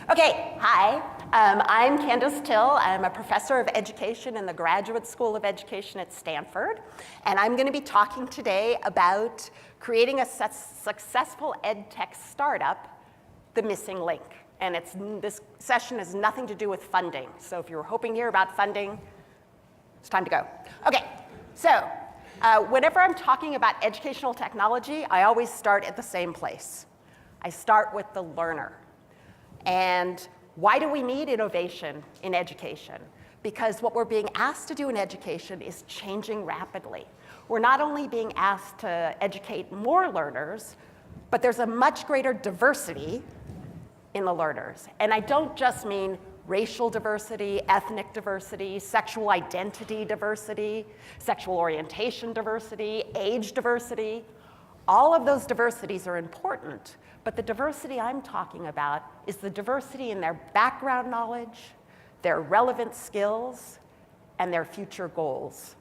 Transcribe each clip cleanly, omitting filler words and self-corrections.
Okay, hi. I'm Candace Till. I'm a professor of education in the Graduate School of Education at Stanford. And I'm going to be talking today about creating a successful ed tech startup, the missing link. And this session has nothing to do with funding. So if you were hoping to hear about funding, it's time to go. Okay, so whenever I'm talking about educational technology, I always start at the same place. I start with the learner. And why do we need innovation in education? Because what we're being asked to do in education is changing rapidly. We're not only being asked to educate more learners, but there's a much greater diversity in the learners. And I don't just mean racial diversity, ethnic diversity, sexual identity diversity, sexual orientation diversity, age diversity. All of those diversities are important, but the diversity I'm talking about is the diversity in their background knowledge, their relevant skills, and their future goals.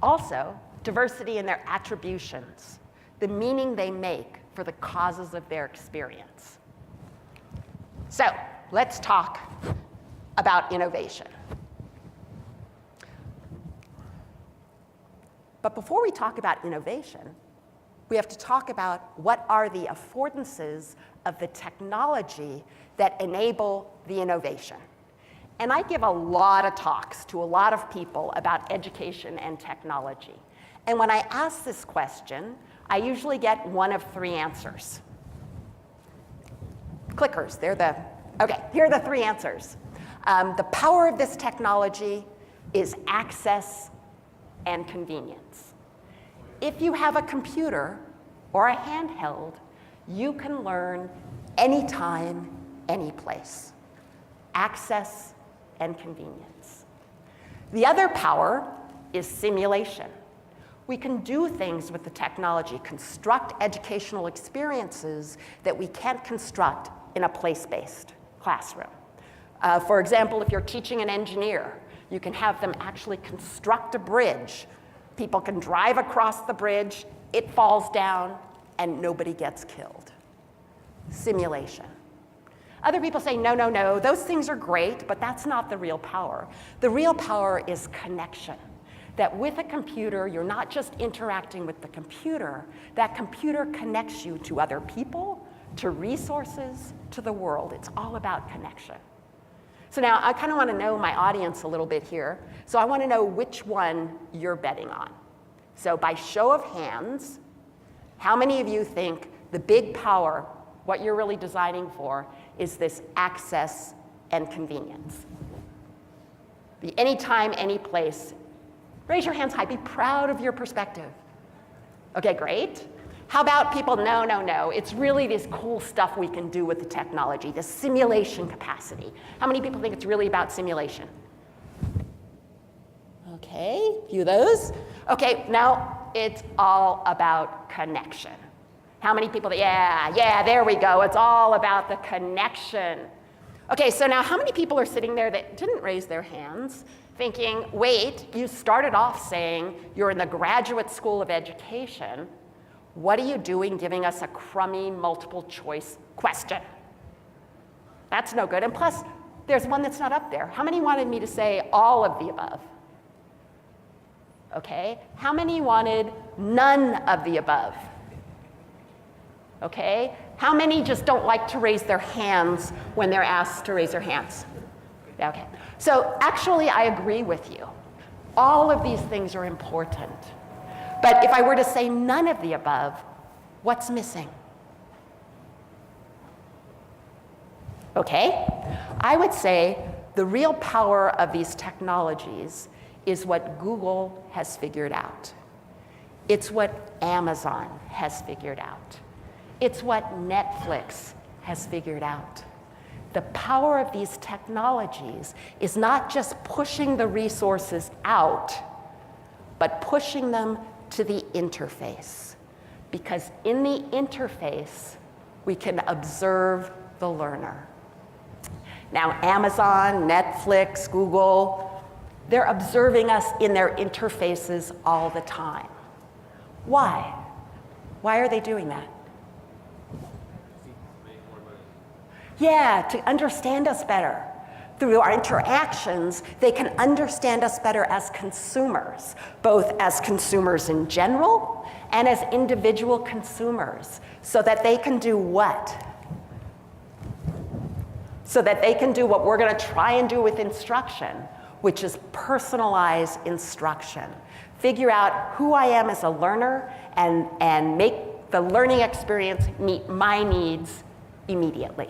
Also, diversity in their attributions, the meaning they make for the causes of their experience. So, let's talk about innovation. But before we talk about innovation, we have to talk about what are the affordances of the technology that enable the innovation. And I give a lot of talks to a lot of people about education and technology. And when I ask this question, I usually get one of three answers. Clickers, okay, here are the three answers. The power of this technology is access and convenience. If you have a computer or a handheld, you can learn anytime, any place. Access and convenience. The other power is simulation. We can do things with the technology, construct educational experiences that we can't construct in a place-based classroom. For example, if you're teaching an engineer, you can have them actually construct a bridge. People can drive across the bridge, it falls down, and nobody gets killed. Simulation. Other people say, no, no, no, those things are great, but that's not the real power. The real power is connection. That with a computer, you're not just interacting with the computer, that computer connects you to other people, to resources, to the world. It's all about connection. So now I kind of want to know my audience a little bit here. So I want to know which one you're betting on. So by show of hands, how many of you think the big power, what you're really designing for, is this access and convenience? The anytime, any place. Raise your hands high. Be proud of your perspective. Okay, great. How about people, no, no, no, it's really this cool stuff we can do with the technology, the simulation capacity. How many people think it's really about simulation? Okay, a few of those. Okay, now it's all about connection. How many people, yeah, there we go. It's all about the connection. Okay, so now how many people are sitting there that didn't raise their hands thinking, wait, you started off saying you're in the Graduate School of Education. What are you doing giving us a crummy multiple choice question? That's no good. And plus, there's one that's not up there. How many wanted me to say all of the above? Okay. How many wanted none of the above? Okay. How many just don't like to raise their hands when they're asked to raise their hands? Okay. So actually, I agree with you. All of these things are important. But if I were to say none of the above, what's missing? Okay, I would say the real power of these technologies is what Google has figured out. It's what Amazon has figured out. It's what Netflix has figured out. The power of these technologies is not just pushing the resources out, but pushing them to the interface, because in the interface, we can observe the learner. Now, Amazon, Netflix, Google, they're observing us in their interfaces all the time. Why? Why are they doing that? Yeah, to understand us better. Through our interactions, they can understand us better as consumers, both as consumers in general and as individual consumers, so that they can do what? So that they can do what we're going to try and do with instruction, which is personalize instruction. Figure out who I am as a learner and make the learning experience meet my needs immediately.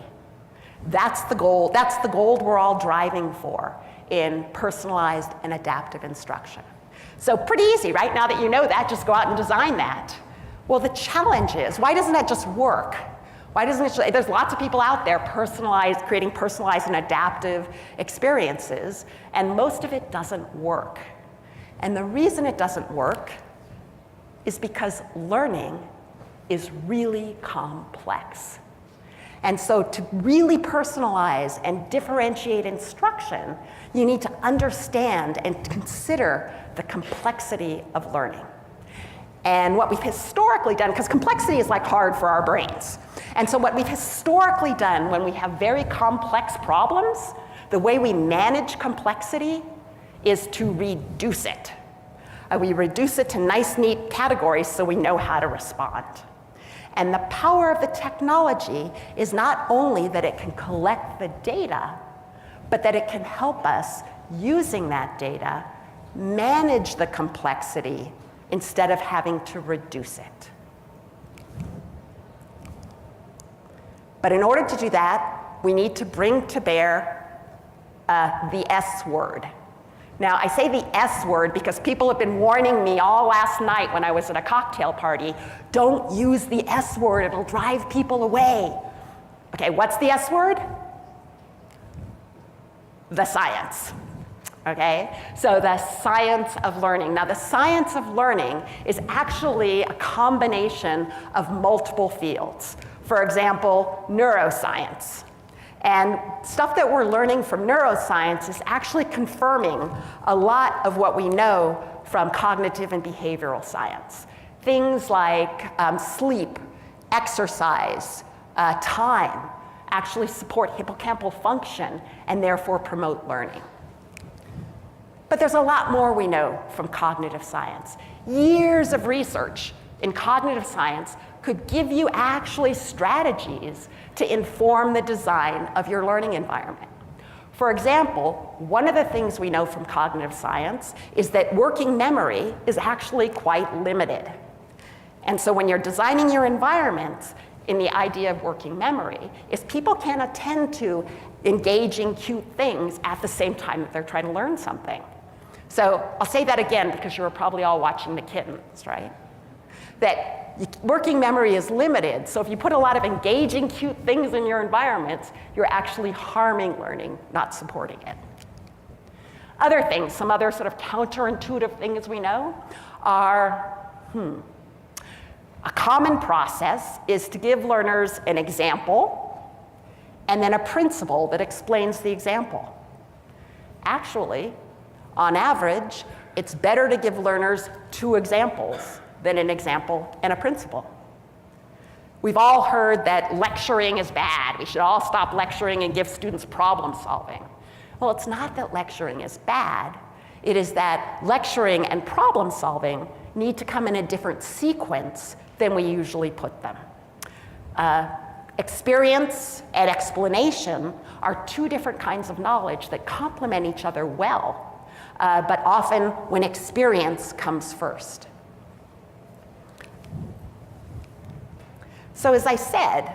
That's the goal. That's the goal we're all driving for in personalized and adaptive instruction. So pretty easy, right? Now that you know that, just go out and design that. Well, the challenge is, why doesn't that just work? Why doesn't it, there's lots of people out there creating personalized and adaptive experiences, and most of it doesn't work. And the reason it doesn't work is because learning is really complex. And so to really personalize and differentiate instruction, you need to understand and consider the complexity of learning. And what we've historically done, because complexity is like hard for our brains. And so what we've historically done when we have very complex problems, the way we manage complexity is to reduce it. We reduce it to nice, neat categories so we know how to respond. And the power of the technology is not only that it can collect the data, but that it can help us, using that data, manage the complexity instead of having to reduce it. But in order to do that, we need to bring to bear the S word. Now, I say the S word because people have been warning me all last night when I was at a cocktail party, don't use the S word, it'll drive people away. Okay, what's the S word? The science. Okay, so the science of learning. Now, the science of learning is actually a combination of multiple fields. For example, neuroscience. And stuff that we're learning from neuroscience is actually confirming a lot of what we know from cognitive and behavioral science. Things like sleep, exercise, time actually support hippocampal function and therefore promote learning. But there's a lot more we know from cognitive science. Years of research in cognitive science could give you actually strategies to inform the design of your learning environment. For example, one of the things we know from cognitive science is that working memory is actually quite limited. And so when you're designing your environments, in the idea of working memory, is people can't attend to engaging cute things at the same time that they're trying to learn something. So I'll say that again because you were probably all watching the kittens, right? That working memory is limited, so if you put a lot of engaging, cute things in your environments, you're actually harming learning, not supporting it. Other things, some other sort of counterintuitive things we know are, a common process is to give learners an example and then a principle that explains the example. Actually, on average, it's better to give learners 2 examples than an example and a principle. We've all heard that lecturing is bad. We should all stop lecturing and give students problem solving. Well, it's not that lecturing is bad. It is that lecturing and problem solving need to come in a different sequence than we usually put them. Experience and explanation are 2 different kinds of knowledge that complement each other well, but often when experience comes first. So as I said,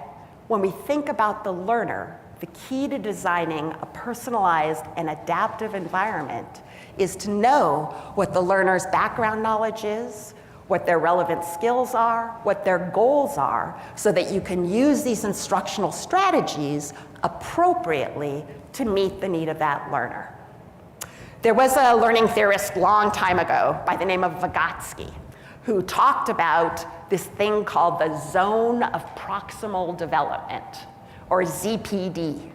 when we think about the learner, the key to designing a personalized and adaptive environment is to know what the learner's background knowledge is, what their relevant skills are, what their goals are, so that you can use these instructional strategies appropriately to meet the need of that learner. There was a learning theorist long time ago by the name of Vygotsky who talked about this thing called the zone of proximal development, or ZPD.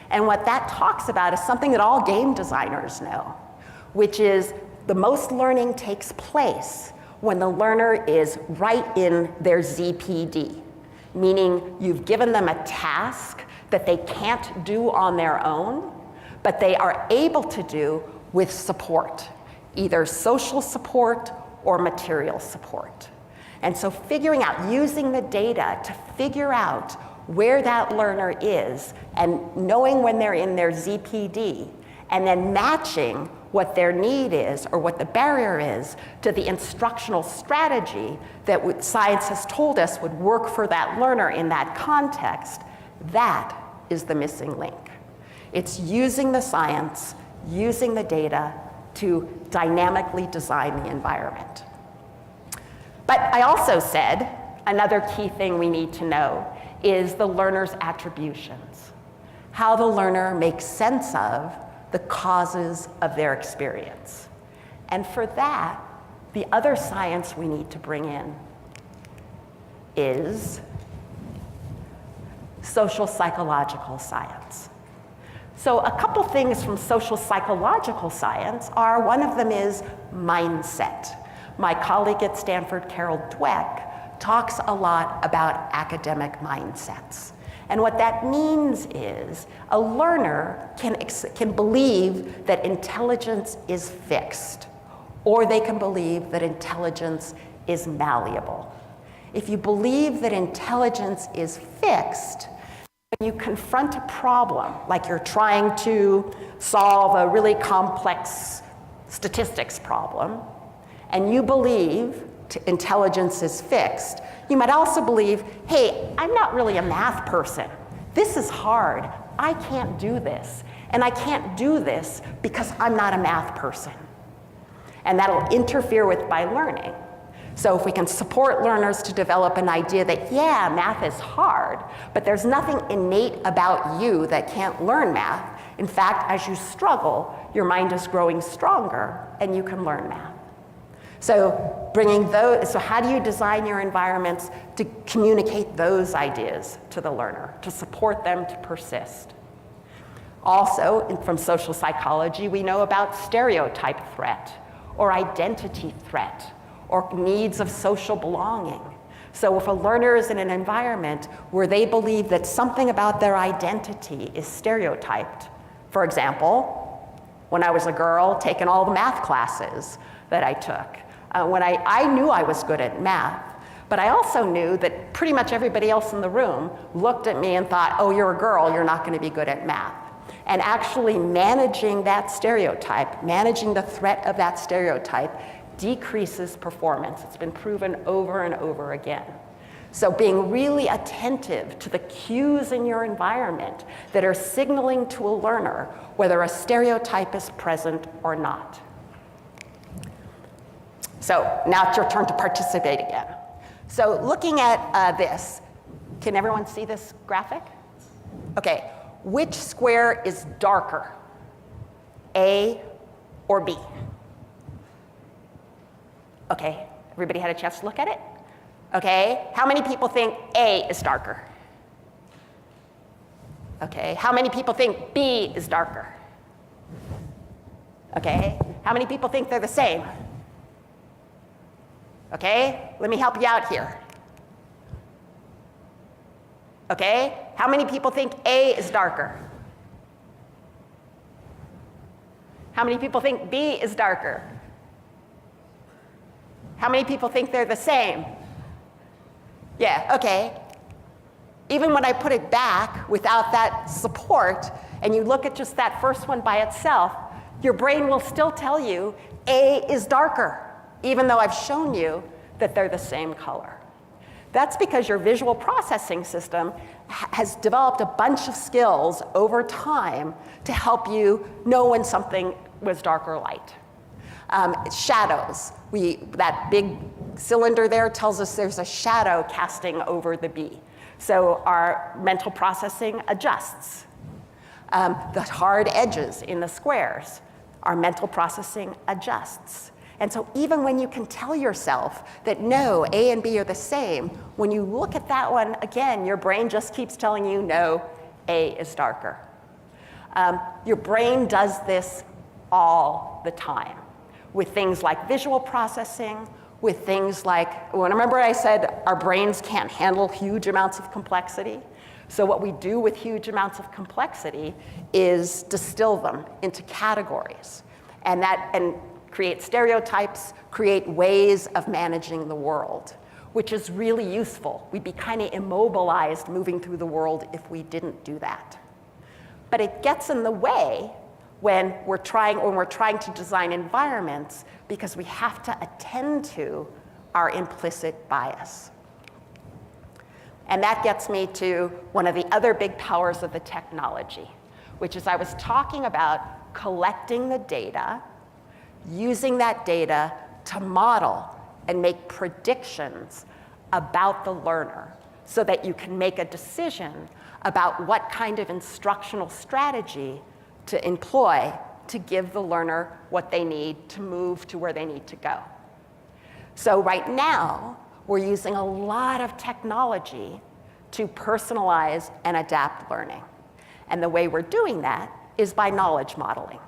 And what that talks about is something that all game designers know, which is the most learning takes place when the learner is right in their ZPD, meaning you've given them a task that they can't do on their own, but they are able to do with support, either social support or material support. And so figuring out, using the data to figure out where that learner is and knowing when they're in their ZPD, and then matching what their need is or what the barrier is to the instructional strategy that science has told us would work for that learner in that context, that is the missing link. It's using the science, using the data to dynamically design the environment. But I also said another key thing we need to know is the learner's attributions, how the learner makes sense of the causes of their experience. And for that, the other science we need to bring in is social psychological science. So a couple things from social psychological science are, one of them is mindset. My colleague at Stanford, Carol Dweck, talks a lot about academic mindsets. And what that means is a learner can believe that intelligence is fixed, or they can believe that intelligence is malleable. If you believe that intelligence is fixed, when you confront a problem, like you're trying to solve a really complex statistics problem, and you believe intelligence is fixed, you might also believe, hey, I'm not really a math person. This is hard. I can't do this. And I can't do this because I'm not a math person. And that'll interfere with my learning. So if we can support learners to develop an idea that, yeah, math is hard, but there's nothing innate about you that can't learn math. In fact, as you struggle, your mind is growing stronger and you can learn math. So so how do you design your environments to communicate those ideas to the learner, to support them to persist? Also, from social psychology, we know about stereotype threat, or identity threat, or needs of social belonging. So if a learner is in an environment where they believe that something about their identity is stereotyped, for example, when I was a girl taking all the math classes that I took, when I knew I was good at math, but I also knew that pretty much everybody else in the room looked at me and thought, oh, you're a girl, you're not going to be good at math. And actually managing that stereotype, managing the threat of that stereotype, decreases performance. It's been proven over and over again. So being really attentive to the cues in your environment that are signaling to a learner whether a stereotype is present or not. So now it's your turn to participate again. So looking at this, can everyone see this graphic? Okay, which square is darker, A or B? Okay, everybody had a chance to look at it? Okay, how many people think A is darker? Okay, how many people think B is darker? Okay, how many people think they're the same? Okay, let me help you out here. Okay, how many people think A is darker? How many people think B is darker? How many people think they're the same? Yeah, okay. Even when I put it back without that support, and you look at just that first one by itself, your brain will still tell you A is darker, even though I've shown you that they're the same color. That's because your visual processing system has developed a bunch of skills over time to help you know when something was dark or light. Shadows. That big cylinder there tells us there's a shadow casting over the B. So our mental processing adjusts. The hard edges in the squares, our mental processing adjusts. And so even when you can tell yourself that no, A and B are the same, when you look at that one again, your brain just keeps telling you no, A is darker. Your brain does this all the time with things like visual processing, with things like, remember I said our brains can't handle huge amounts of complexity? So what we do with huge amounts of complexity is distill them into categories and create stereotypes, create ways of managing the world, which is really useful. We'd be kind of immobilized moving through the world if we didn't do that. But it gets in the way when we're trying to design environments because we have to attend to our implicit bias. And that gets me to one of the other big powers of the technology, which is I was talking about collecting the data, using that data to model and make predictions about the learner so that you can make a decision about what kind of instructional strategy to employ to give the learner what they need to move to where they need to go. So right now, we're using a lot of technology to personalize and adapt learning. And the way we're doing that is by knowledge modeling,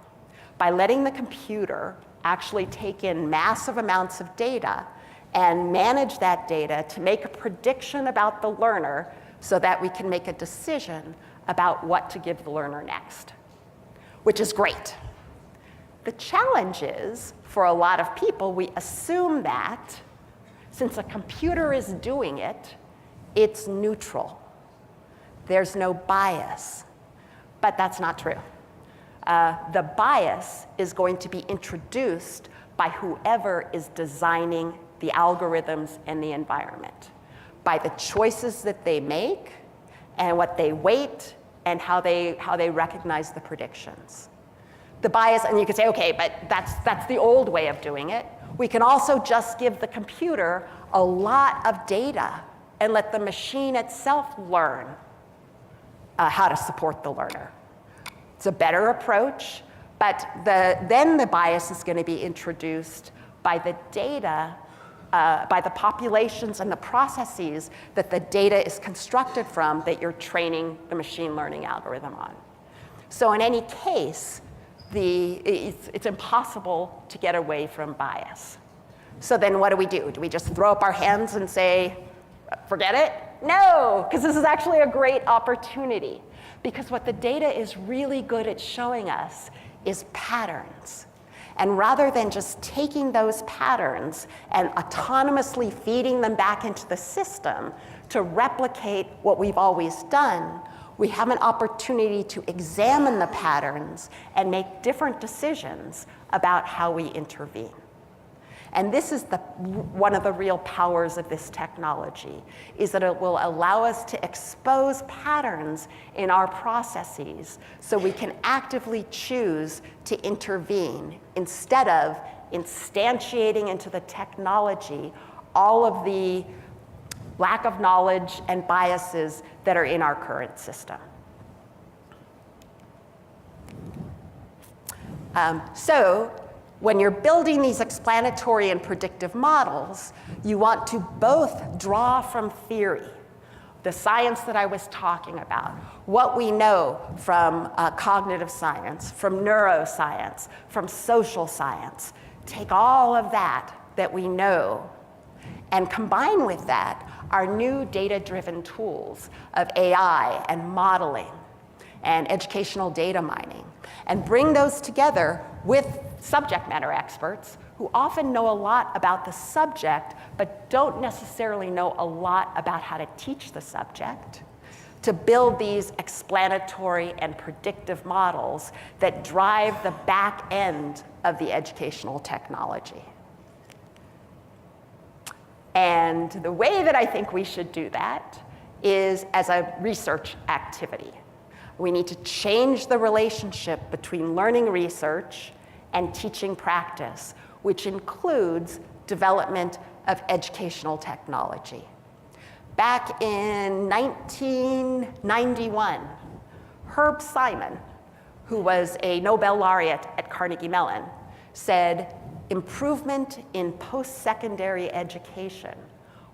by letting the computer actually take in massive amounts of data and manage that data to make a prediction about the learner so that we can make a decision about what to give the learner next, which is great. The challenge is, for a lot of people, we assume that since a computer is doing it, it's neutral. There's no bias. But that's not true. The bias is going to be introduced by whoever is designing the algorithms and the environment, by the choices that they make and what they weight and how they recognize the predictions. The bias, and you could say, okay, but that's the old way of doing it. We can also just give the computer a lot of data and let the machine itself learn how to support the learner. It's a better approach, but then the bias is going to be introduced by the data, by the populations and the processes that the data is constructed from that you're training the machine learning algorithm on. So in any case, it's impossible to get away from bias. So then what do? Do we just throw up our hands and say, forget it? No, because this is actually a great opportunity. Because what the data is really good at showing us is patterns. And rather than just taking those patterns and autonomously feeding them back into the system to replicate what we've always done, we have an opportunity to examine the patterns and make different decisions about how we intervene. And this is one of the real powers of this technology, is that it will allow us to expose patterns in our processes so we can actively choose to intervene instead of instantiating into the technology all of the lack of knowledge and biases that are in our current system. So when you're building these explanatory and predictive models, you want to both draw from theory, the science that I was talking about, what we know from cognitive science, from neuroscience, from social science. Take all of that we know and combine with that our new data-driven tools of AI and modeling and educational data mining, and bring those together with subject matter experts who often know a lot about the subject but don't necessarily know a lot about how to teach the subject, to build these explanatory and predictive models that drive the back end of the educational technology. And the way that I think we should do that is as a research activity. We need to change the relationship between learning research and teaching practice, which includes development of educational technology. Back in 1991, Herb Simon, who was a Nobel laureate at Carnegie Mellon, said, improvement in post-secondary education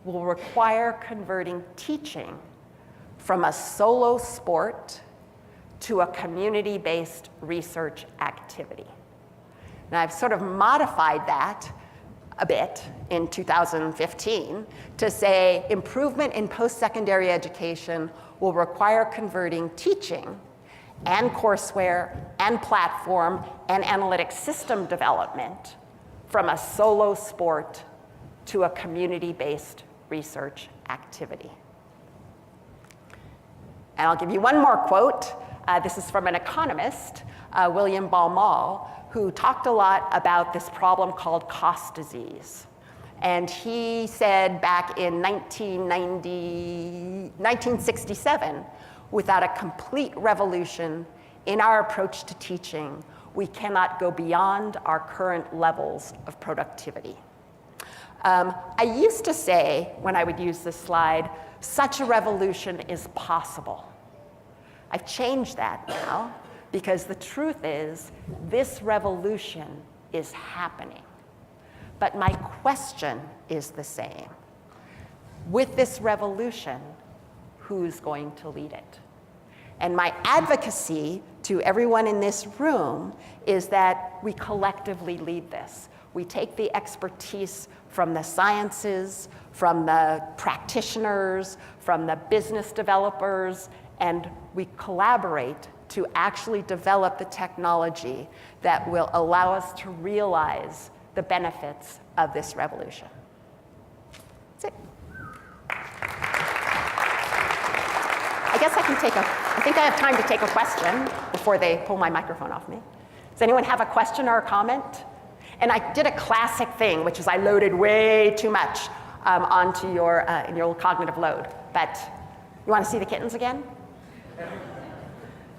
will require converting teaching from a solo sport to a community-based research activity. Now, I've sort of modified that a bit in 2015 to say improvement in post-secondary education will require converting teaching and courseware and platform and analytic system development from a solo sport to a community-based research activity. And I'll give you one more quote. This is from an economist, William Baumol, who talked a lot about this problem called cost disease. And he said back in 1967, without a complete revolution in our approach to teaching, we cannot go beyond our current levels of productivity. I used to say, when I would use this slide, such a revolution is possible. I've changed that now, because the truth is, this revolution is happening. But my question is the same. With this revolution, who's going to lead it? And my advocacy to everyone in this room is that we collectively lead this. We take the expertise from the sciences, from the practitioners, from the business developers, and we collaborate to actually develop the technology that will allow us to realize the benefits of this revolution. That's it. I guess I think I have time to take a question before they pull my microphone off me. Does anyone have a question or a comment? And I did a classic thing, which is I loaded way too much onto your cognitive load. But you want to see the kittens again?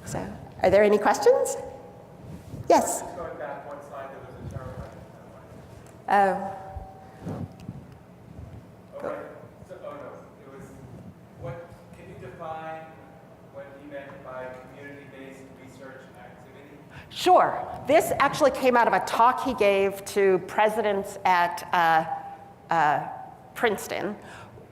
So, are there any questions? Yes? Going back one slide, there was a terrifying. Okay. So, it was, can you define what he meant by community-based research activity? Sure. This actually came out of a talk he gave to presidents at Princeton,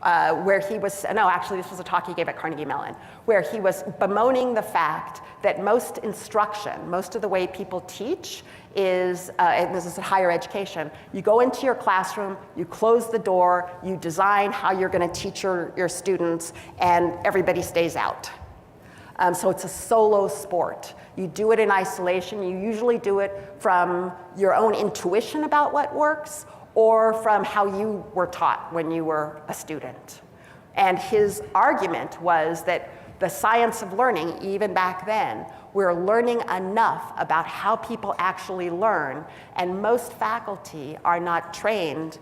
where he was, no, actually this was a talk he gave at Carnegie Mellon, where he was bemoaning the fact that most instruction, most of the way people teach is, and this is in higher education, you go into your classroom, you close the door, you design how you're going to teach your students, and everybody stays out. So it's a solo sport. You do it in isolation. You usually do it from your own intuition about what works, or from how you were taught when you were a student. And his argument was that the science of learning, even back then, we're learning enough about how people actually learn, and most faculty are not trained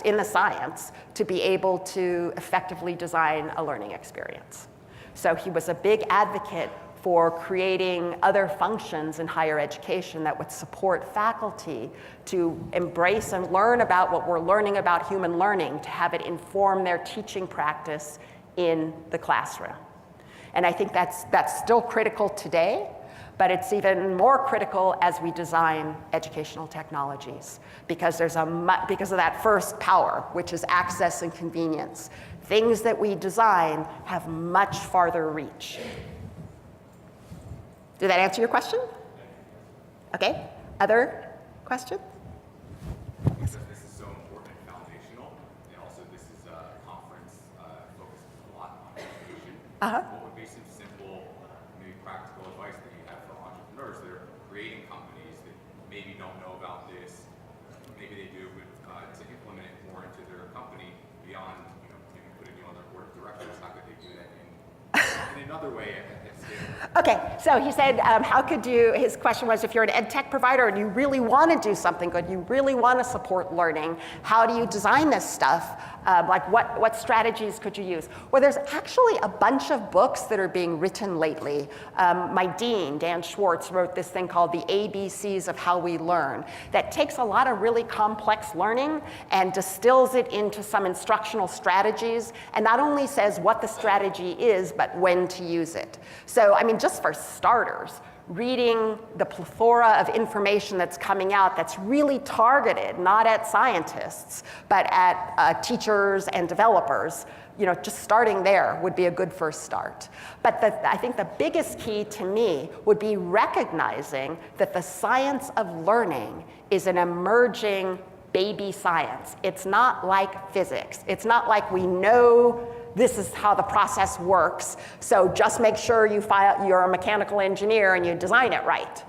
in the science to be able to effectively design a learning experience. So he was a big advocate for creating other functions in higher education that would support faculty to embrace and learn about what we're learning about human learning, to have it inform their teaching practice in the classroom. And I think that's still critical today, but it's even more critical as we design educational technologies, because because of that first power, which is access and convenience. Things that we design have much farther reach. Did that answer your question? Okay. Other questions? Because this is so important and foundational, and also this is a conference focused a lot on education. What would be some simple, maybe practical advice that you have for entrepreneurs that are creating companies that maybe don't know about this, maybe they do, but to implement it more into their company beyond, maybe putting you on their board of directors? How could they do that in another way at scale? Okay, so he said, how could you, his question was, if you're an ed tech provider and you really want to do something good, you really want to support learning, how do you design this stuff? Like what strategies could you use? Well, there's actually a bunch of books that are being written lately. My dean, Dan Schwartz, wrote this thing called The ABCs of How We Learn that takes a lot of really complex learning and distills it into some instructional strategies, and not only says what the strategy is, but when to use it. So, I mean, just for starters, reading the plethora of information that's coming out that's really targeted, not at scientists, but at teachers and developers, just starting there would be a good first start. But I think the biggest key to me would be recognizing that the science of learning is an emerging baby science. It's not like physics. It's not like we know this is how the process works. So just make sure you're a mechanical engineer and you design it right.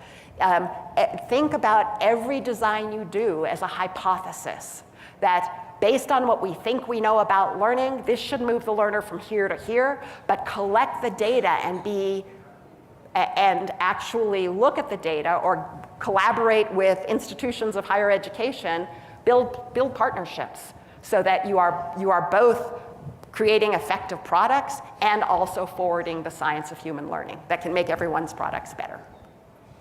Think about every design you do as a hypothesis that based on what we think we know about learning, this should move the learner from here to here, but collect the data and actually look at the data or collaborate with institutions of higher education, build partnerships so that you are both creating effective products and also forwarding the science of human learning that can make everyone's products better.